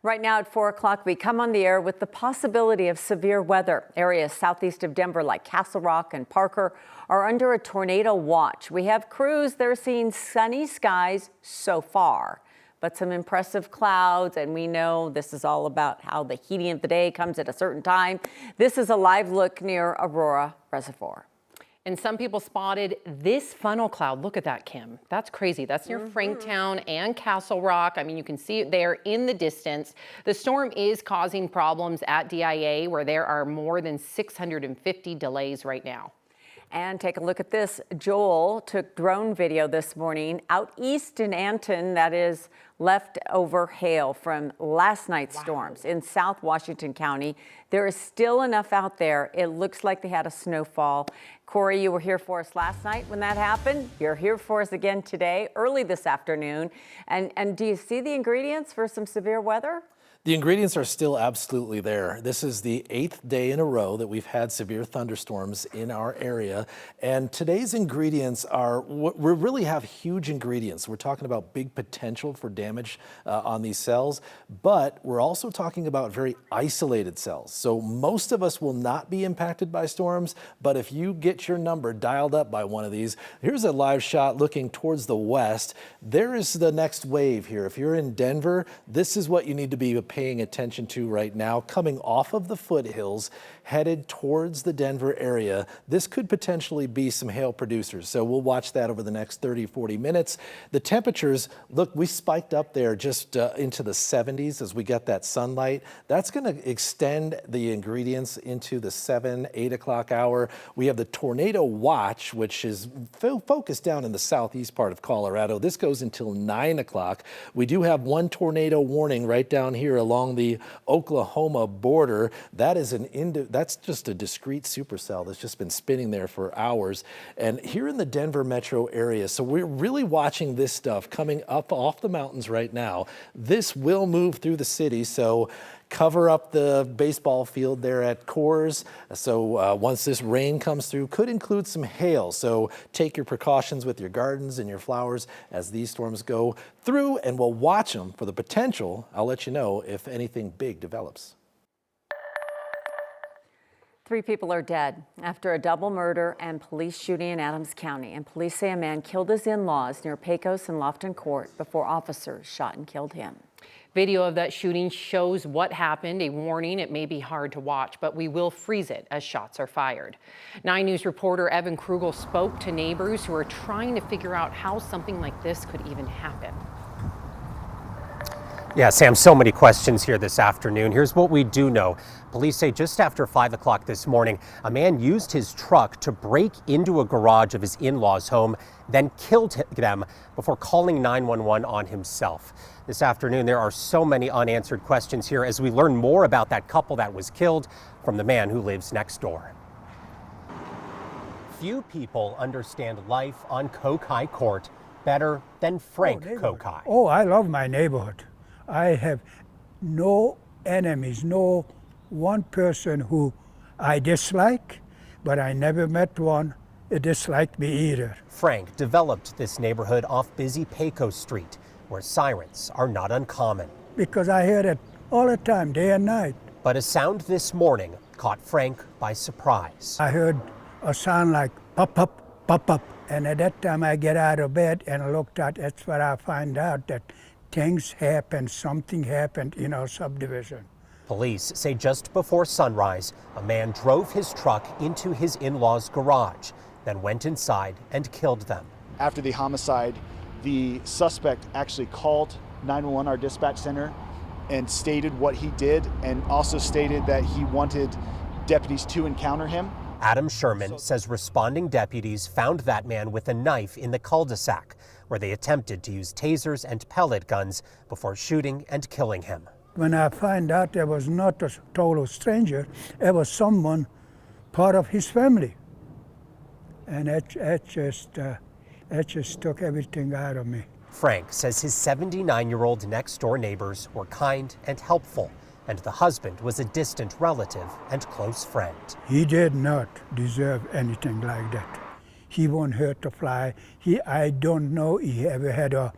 Right now at 4 o'clock, we come on the air with the possibility of severe weather. Areas southeast of Denver like Castle Rock and Parker are under a tornado watch. We have crews that are seeing sunny skies so far, but some impressive clouds, and we know this is all about how the heating of the day comes at a certain time. This is a live look near Aurora Reservoir. And some people spotted this funnel cloud. Look at that, Kim. That's crazy. That's near Franktown and Castle Rock. I mean, you can see it there in the distance. The storm is causing problems at DIA, where there are more than 650 delays right now. And take a look at this. Joel took drone video this morning out east in Anton. That is leftover hail from last night's storms in South Washington County. There is still enough out there. It looks like they had a snowfall. Corey, you were here for us last night when that happened. You're here for us again today, early this afternoon. And do you see the ingredients for some severe weather? The ingredients are still absolutely there. This is the 8th day in a row that we've had severe thunderstorms in our area. And today's ingredients are, we really have huge ingredients. We're talking about big potential for damage on these cells, but we're also talking about very isolated cells. So most of us will not be impacted by storms, but if you get your number dialed up by one of these, here's a live shot looking towards the west. There is the next wave here. If you're in Denver, this is what you need to be paying attention to right now, coming off of the foothills, headed towards the Denver area. This could potentially be some hail producers. So we'll watch that over the next 30-40 minutes. The temperatures, look, we spiked up there just into the 70s as we got that sunlight. That's going to extend the ingredients into the 7-8 o'clock hour. We have the tornado watch, which is focused down in the southeast part of Colorado. This goes until 9 o'clock. We do have one tornado warning right down here along the Oklahoma border. That is that's just a discrete supercell that's just been spinning there for hours. And here in the Denver metro area, so we're really watching this stuff coming up off the mountains right now. This will move through the city, so cover up the baseball field there at Coors. So once this rain comes through, could include some hail. So take your precautions with your gardens and your flowers as these storms go through, and we'll watch them for the potential. I'll let you know if anything big develops. 3 people are dead after a double murder and police shooting in Adams County. And police say a man killed his in-laws near Pecos and Lofton Court before officers shot and killed him. Video of that shooting shows what happened. A warning, it may be hard to watch, but we will freeze it as shots are fired. 9 News reporter Evan Krugel spoke to neighbors who are trying to figure out how something like this could even happen. Yeah, Sam, so many questions here this afternoon. Here's what we do know. Police say just after 5 o'clock this morning, a man used his truck to break into a garage of his in-laws' home, then killed them before calling 911 on himself. This afternoon, there are so many unanswered questions here as we learn more about that couple that was killed from the man who lives next door. Few people understand life on Kokai Court better than Frank Kokai. Oh, I love my neighborhood. I have no enemies, no one person who I dislike, but I never met one that disliked me either. Frank developed this neighborhood off busy Pecos Street, where sirens are not uncommon. Because I hear it all the time, day and night. But a sound this morning caught Frank by surprise. I heard a sound like pop, pop, pop, pop. And at that time I get out of bed and looked at, that's where I find out that things happened, something happened in our subdivision. Police say just before sunrise, a man drove his truck into his in-laws' garage, then went inside and killed them. After the homicide, the suspect actually called 911, our dispatch center, and stated what he did, and also stated that he wanted deputies to encounter him. Adam Sherman says responding deputies found that man with a knife in the cul-de-sac, where they attempted to use tasers and pellet guns before shooting and killing him. When I find out there was not a total stranger, it was someone part of his family. And that just took everything out of me. Frank says his 79-year-old next-door neighbors were kind and helpful, and the husband was a distant relative and close friend. He did not deserve anything like that. He won't hurt a fly. I don't know he ever had a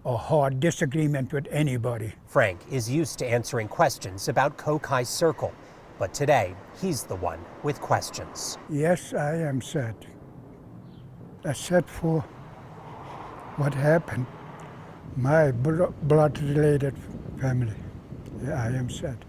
a hard disagreement with anybody. Frank is used to answering questions about Kokai Circle, but today he's the one with questions. Yes, I am sad. I'm sad for what happened. My blood-related family. Yeah, I am sad.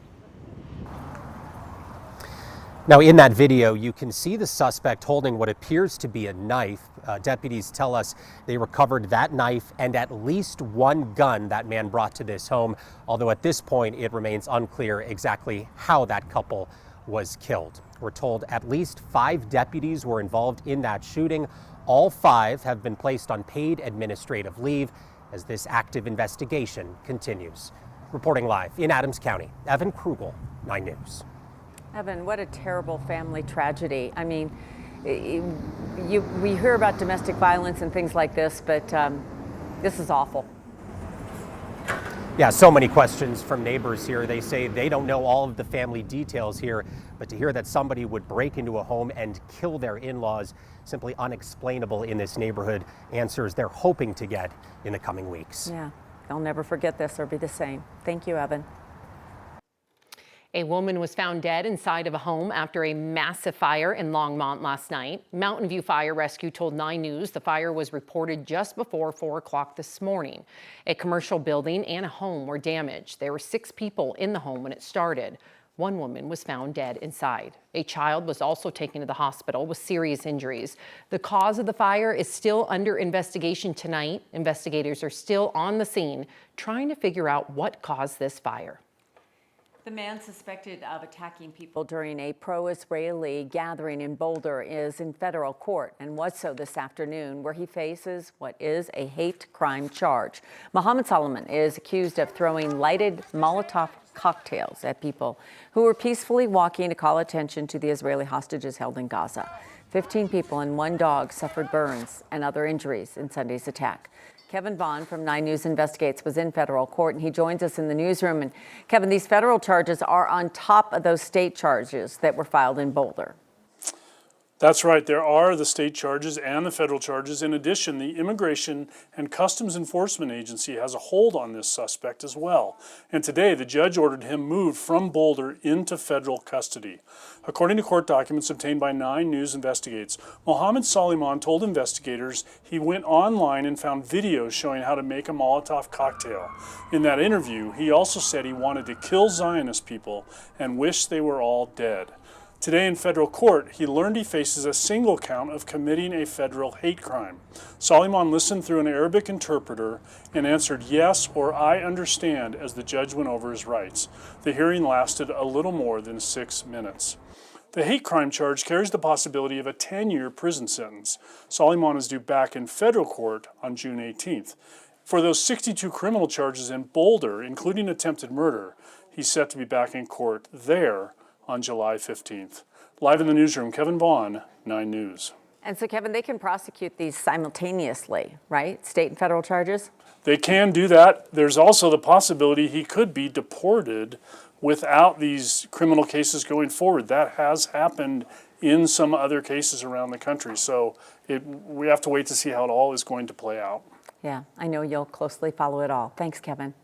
Now, in that video, you can see the suspect holding what appears to be a knife. Deputies tell us they recovered that knife and at least one gun that man brought to this home, although at this point it remains unclear exactly how that couple was killed. We're told at least 5 deputies were involved in that shooting. All 5 have been placed on paid administrative leave as this active investigation continues. Reporting live in Adams County, Evan Krugel, 9 News. Evan, what a terrible family tragedy. I mean, we hear about domestic violence and things like this, but this is awful. Yeah, so many questions from neighbors here. They say they don't know all of the family details here, but to hear that somebody would break into a home and kill their in-laws, simply unexplainable in this neighborhood. Answers they're hoping to get in the coming weeks. Yeah, they'll never forget this or be the same. Thank you, Evan. A woman was found dead inside of a home after a massive fire in Longmont last night. Mountain View Fire Rescue told 9 News the fire was reported just before 4 o'clock this morning. A commercial building and a home were damaged. There were 6 people in the home when it started. 1 woman was found dead inside. A child was also taken to the hospital with serious injuries. The cause of the fire is still under investigation tonight. Investigators are still on the scene trying to figure out what caused this fire. The man suspected of attacking people during a pro-Israeli gathering in Boulder is in federal court and was so this afternoon, where he faces what is a hate crime charge. Mohammed Solomon is accused of throwing lighted Molotov cocktails at people who were peacefully walking to call attention to the Israeli hostages held in Gaza. 15 people and 1 dog suffered burns and other injuries in Sunday's attack. Kevin Vaughn from 9 News Investigates was in federal court, and he joins us in the newsroom. And Kevin, these federal charges are on top of those state charges that were filed in Boulder. That's right. There are the state charges and the federal charges. In addition, the Immigration and Customs Enforcement Agency has a hold on this suspect as well. And today, the judge ordered him moved from Boulder into federal custody. According to court documents obtained by 9 News Investigates, Mohammed Soliman told investigators he went online and found videos showing how to make a Molotov cocktail. In that interview, he also said he wanted to kill Zionist people and wished they were all dead. Today in federal court, he learned he faces a single count of committing a federal hate crime. Soliman listened through an Arabic interpreter and answered yes or I understand as the judge went over his rights. The hearing lasted a little more than 6 minutes. The hate crime charge carries the possibility of a 10-year prison sentence. Soliman is due back in federal court on June 18th. For those 62 criminal charges in Boulder, including attempted murder, he's set to be back in court there on July 15th. Live in the newsroom, Kevin Vaughn, 9 News. And so, Kevin, they can prosecute these simultaneously, right? State and federal charges? They can do that. There's also the possibility he could be deported without these criminal cases going forward. That has happened in some other cases around the country. So we have to wait to see how it all is going to play out. Yeah, I know you'll closely follow it all. Thanks, Kevin.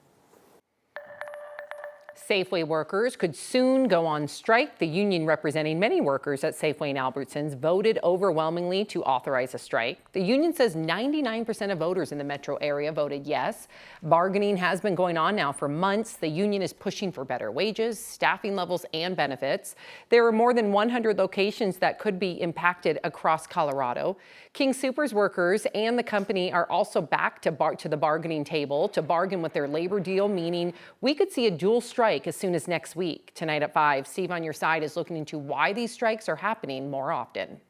Safeway workers could soon go on strike. The union representing many workers at Safeway and Albertsons voted overwhelmingly to authorize a strike. The union says 99% of voters in the metro area voted yes. Bargaining has been going on now for months. The union is pushing for better wages, staffing levels, and benefits. There are more than 100 locations that could be impacted across Colorado. King Soopers workers and the company are also back to the bargaining table to bargain with their labor deal, meaning we could see a dual strike as soon as next week. Tonight at 5, Steve on Your Side is looking into why these strikes are happening more often.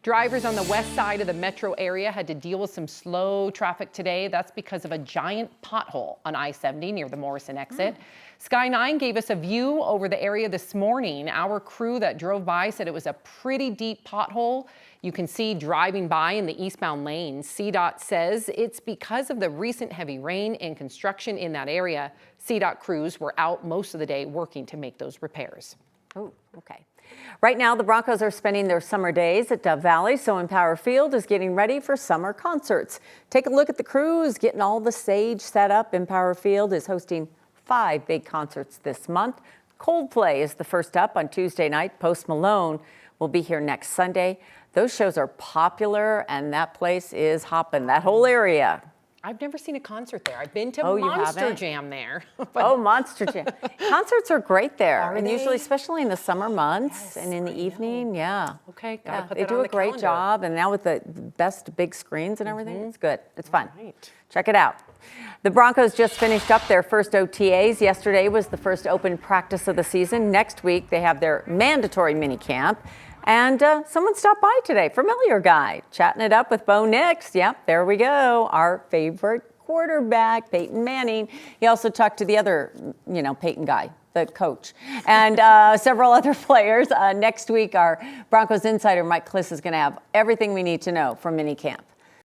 Drivers on the west side of the metro area had to deal with some slow traffic today. That's because of a giant pothole on I-70 near the Morrison exit. Sky 9 gave us a view over the area this morning. Our crew that drove by said it was a pretty deep pothole. You can see driving by in the eastbound lane. CDOT says it's because of the recent heavy rain and construction in that area. CDOT crews were out most of the day working to make those repairs. Oh, okay. Right now, the Broncos are spending their summer days at Dove Valley, so Empower Field is getting ready for summer concerts. Take a look at the crews getting all the stage set up. Empower Field is hosting 5 big concerts this month. Coldplay is the first up on Tuesday night. Post Malone will be here next Sunday. Those shows are popular, and that place is hopping, that whole area. I've never seen a concert there. I've been to Oh, you Monster haven't? Jam there. Oh, Monster Jam. Concerts are great there. Are and they? usually, especially in the summer months and in the evening. Yeah. Okay, gotta put They that do on a the great calendar. job. And now with the best big screens and everything, it's good. It's fun. right. Check it out. The Broncos just finished up their first OTAs. Yesterday was the first open practice of the season. Next week, they have their mandatory mini camp. And someone stopped by today, familiar guy, chatting it up with Bo Nix. Yep, there we go, our favorite quarterback, Peyton Manning. He also talked to the other, Peyton guy, the coach, and several other players. Next week, our Broncos insider, Mike Kliss, is going to have everything we need to know from minicamp.